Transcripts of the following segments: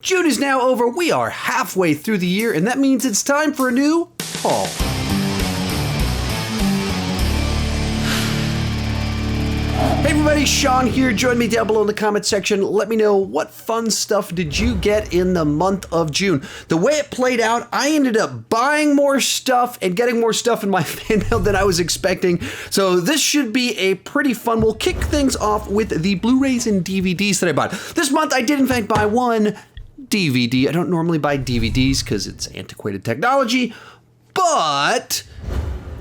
June is now over. We are halfway through the year, and that means it's time for a new haul. Hey everybody, Sean here. Join me down below in the comment section. Let me know what fun stuff did you get in the month of June. The way it played out, I ended up buying more stuff and getting more stuff in my fan mail than I was expecting. So this should be a pretty fun. We'll kick things off with the Blu-rays and DVDs that I bought. This month I did in fact buy one DVD. I don't normally buy DVDs because it's antiquated technology, but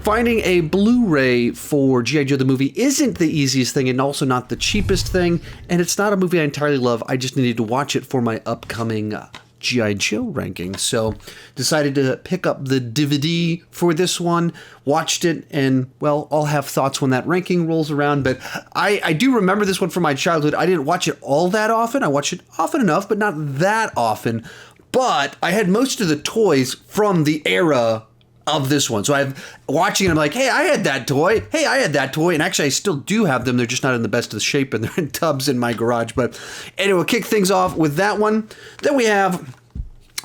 finding a Blu-ray for G.I. Joe the movie isn't the easiest thing and also not the cheapest thing, and it's not a movie I entirely love. I just needed to watch it for my upcoming G.I. Joe ranking, so decided to pick up the DVD for this one, watched it, and, well, I'll have thoughts when that ranking rolls around, but I do remember this one from my childhood. I didn't watch it all that often. I watched it often enough, but not that often, but I had most of the toys from the era of this one. So I'm watching it, I'm like, hey, I had that toy. Hey, I had that toy. And actually, I still do have them. They're just not in the best of shape, and they're in tubs in my garage. But anyway, we'll kick things off with that one. Then we have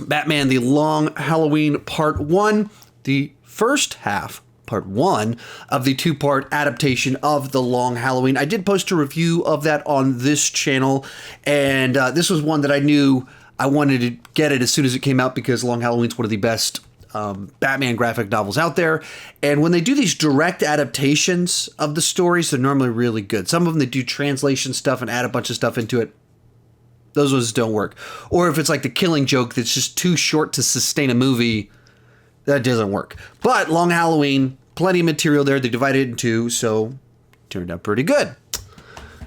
Batman The Long Halloween Part 1, the first half, Part 1, of the two-part adaptation of The Long Halloween. I did post a review of that on this channel, and this was one that I knew I wanted to get it as soon as it came out because Long Halloween's one of the best Batman graphic novels out there, and when they do these direct adaptations of the stories, they're normally really good. Some of them, they do translation stuff and add a bunch of stuff into it. Those ones don't work. Or if it's like The Killing Joke that's just too short to sustain a movie, that doesn't work. But Long Halloween, plenty of material there. They divided it in two, so turned out pretty good.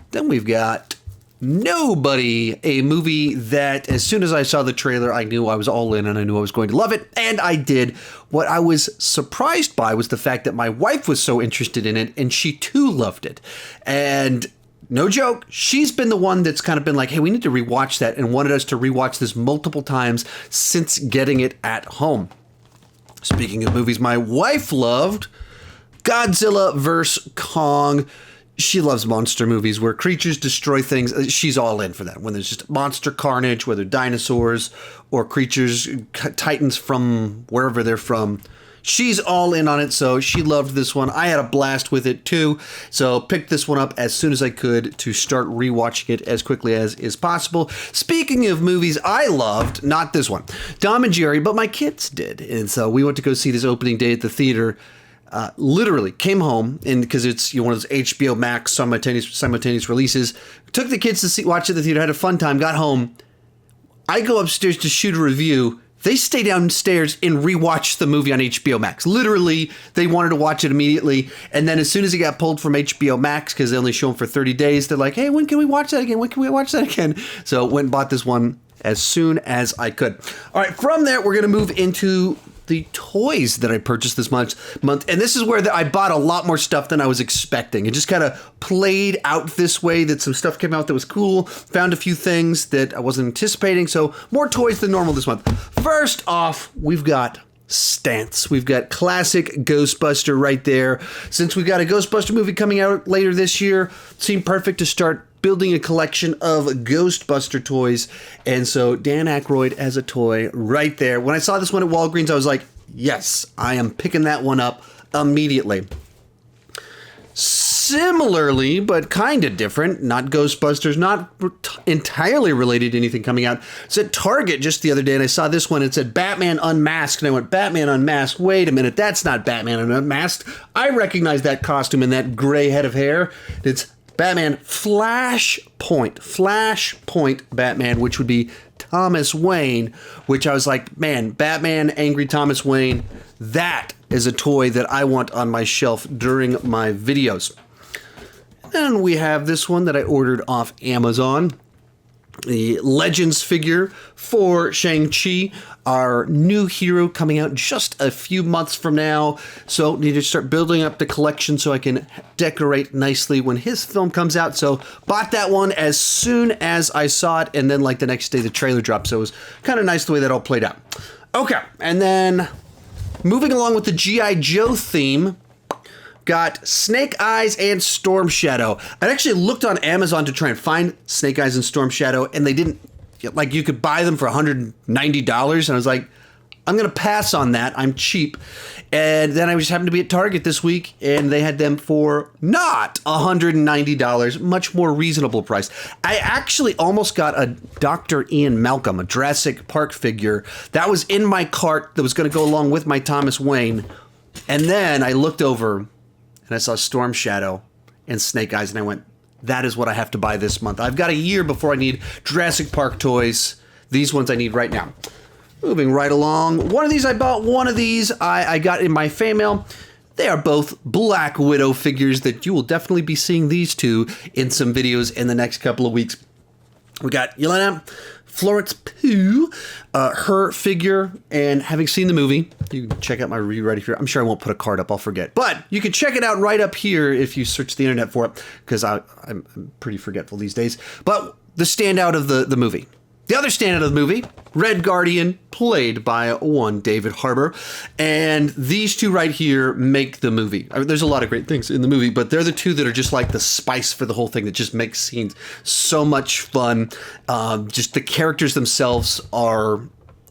Then we've got Nobody, a movie that as soon as I saw the trailer, I knew I was all in and I knew I was going to love it, and I did. What I was surprised by was the fact that my wife was so interested in it, and she too loved it. And no joke, she's been the one that's kind of been like, hey, we need to rewatch that, and wanted us to rewatch this multiple times since getting it at home. Speaking of movies my wife loved, Godzilla vs. Kong. She loves monster movies where creatures destroy things. She's all in for that. When there's just monster carnage, whether dinosaurs or creatures, titans from wherever they're from, she's all in on it. So she loved this one. I had a blast with it too. So picked this one up as soon as I could to start rewatching it as quickly as is possible. Speaking of movies I loved, not this one, Tom and Jerry, but my kids did. And so we went to go see this opening day at the theater. Literally came home, and because it's one of those HBO Max simultaneous releases, took the kids to watch it at the theater, had a fun time, got home. I go upstairs to shoot a review. They stay downstairs and rewatch the movie on HBO Max. Literally, they wanted to watch it immediately, and then as soon as it got pulled from HBO Max, because they only show them for 30 days, they're like, hey, when can we watch that again? When can we watch that again? So went and bought this one as soon as I could. All right, from there, we're going to move into the toys that I purchased this month. And this is where I bought a lot more stuff than I was expecting. It just kind of played out this way, that some stuff came out that was cool. Found a few things that I wasn't anticipating. So more toys than normal this month. First off, we've got Stance. We've got classic Ghostbuster right there. Since we've got a Ghostbuster movie coming out later this year, it seemed perfect to start building a collection of Ghostbuster toys, and so Dan Aykroyd as a toy right there. When I saw this one at Walgreens, I was like, yes, I am picking that one up immediately. Similarly, but kind of different, not Ghostbusters, not entirely related to anything coming out. It's at Target just the other day, and I saw this one. It said Batman Unmasked, and I went, Batman Unmasked? Wait a minute, that's not Batman Unmasked. I recognize that costume and that gray head of hair. It's Batman Flashpoint Batman, which would be Thomas Wayne, which I was like, man, Batman Angry Thomas Wayne, that is a toy that I want on my shelf during my videos. And we have this one that I ordered off Amazon. The Legends figure for Shang-Chi, our new hero coming out just a few months from now. So need to start building up the collection so I can decorate nicely when his film comes out. So bought that one as soon as I saw it, and then like the next day the trailer dropped. So it was kind of nice the way that all played out. Okay, and then moving along with the G.I. Joe theme, got Snake Eyes and Storm Shadow. I actually looked on Amazon to try and find Snake Eyes and Storm Shadow, and they didn't like you could buy them for $190. And I was like, I'm going to pass on that. I'm cheap. And then I just happened to be at Target this week, and they had them for not $190, much more reasonable price. I actually almost got a Dr. Ian Malcolm, a Jurassic Park figure. That was in my cart that was going to go along with my Thomas Wayne. And then I looked over, and I saw Storm Shadow and Snake Eyes, and I went, that is what I have to buy this month. I've got a year before I need Jurassic Park toys. These ones I need right now. Moving right along. One of these I bought. One of these I got in my fan mail. They are both Black Widow figures that you will definitely be seeing these two in some videos in the next couple of weeks. We got Yelena Florence Pugh, her figure, and having seen the movie, you can check out my review right here. I'm sure I won't put a card up, I'll forget. But you can check it out right up here if you search the internet for it, because I'm pretty forgetful these days. But the standout of the movie. The other standout of the movie, Red Guardian, played by one David Harbour. And these two right here make the movie. I mean, there's a lot of great things in the movie, but they're the two that are just like the spice for the whole thing that just makes scenes so much fun. Just the characters themselves are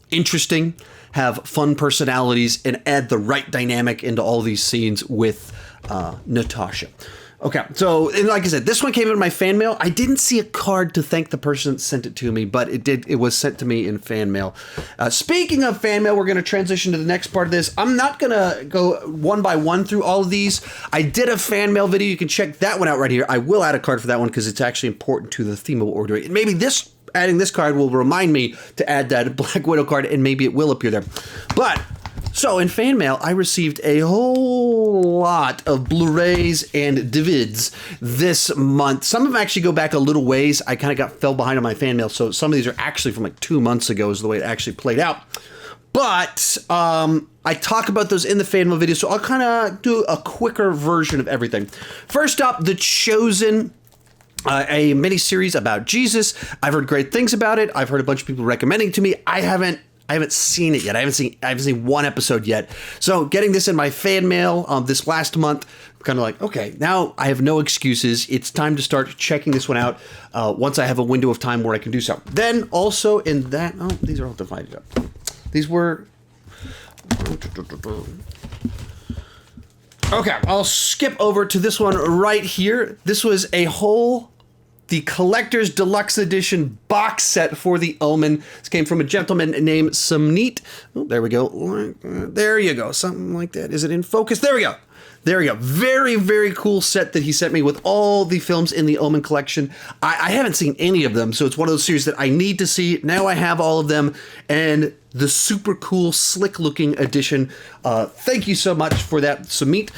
interesting, have fun personalities, and add the right dynamic into all these scenes with Natasha. Okay, so and like I said, this one came in my fan mail. I didn't see a card to thank the person that sent it to me, but it did. It was sent to me in fan mail. Speaking of fan mail, we're going to transition to the next part of this. I'm not going to go one by one through all of these. I did a fan mail video. You can check that one out right here. I will add a card for that one because it's actually important to the theme of what we're doing. And maybe adding this card will remind me to add that Black Widow card, and maybe it will appear there. But so in fan mail, I received a whole lot of Blu-rays and DVDs this month. Some of them actually go back a little ways. I kind of fell behind on my fan mail, so some of these are actually from like 2 months ago is the way it actually played out. But I talk about those in the fan mail video, so I'll kind of do a quicker version of everything. First up, The Chosen. A mini-series about Jesus. I've heard great things about it. I've heard a bunch of people recommending it to me. I haven't seen it yet. I haven't seen one episode yet. So getting this in my fan mail this last month, I'm kind of like, okay, now I have no excuses. It's time to start checking this one out once I have a window of time where I can do so. Then also in that, these are all divided up. These were, okay, I'll skip over to this one right here. This was the Collector's Deluxe Edition box set for The Omen. This came from a gentleman named Sumneet. Oh, there we go. There you go. Something like that. Is it in focus? There we go. There we go. Very, very cool set that he sent me with all the films in the Omen collection. I haven't seen any of them, so it's one of those series that I need to see. Now I have all of them, and the super cool, slick-looking edition. Thank you so much for that, Sumneet.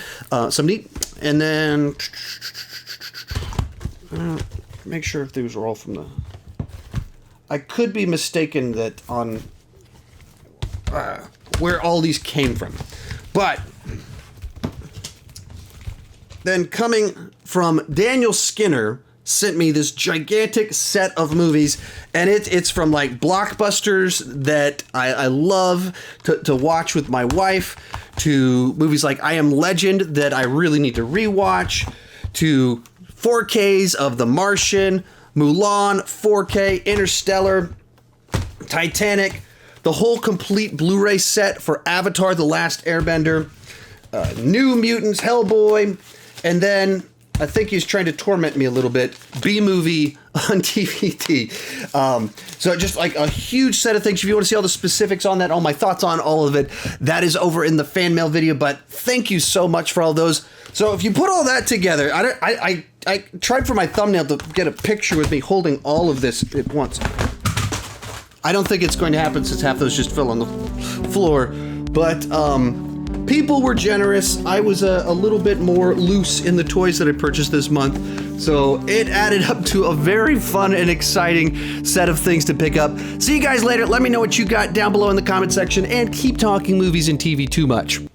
And then make sure if these are all from the... I could be mistaken that on where all these came from. But then coming from Daniel Skinner sent me this gigantic set of movies, and it's from like blockbusters that I love to watch with my wife, to movies like I Am Legend that I really need to rewatch, to 4Ks of The Martian, Mulan, 4K, Interstellar, Titanic, the whole complete Blu-ray set for Avatar: The Last Airbender, New Mutants, Hellboy, and then I think he's trying to torment me a little bit, B-Movie on DVD. So just like a huge set of things. If you want to see all the specifics on that, all my thoughts on all of it, that is over in the fan mail video. But thank you so much for all those. So if you put all that together, I tried for my thumbnail to get a picture with me holding all of this at once. I don't think it's going to happen since half those just fell on the floor. But people were generous. I was a little bit more loose in the toys that I purchased this month. So it added up to a very fun and exciting set of things to pick up. See you guys later. Let me know what you got down below in the comment section, and keep talking movies and TV too much.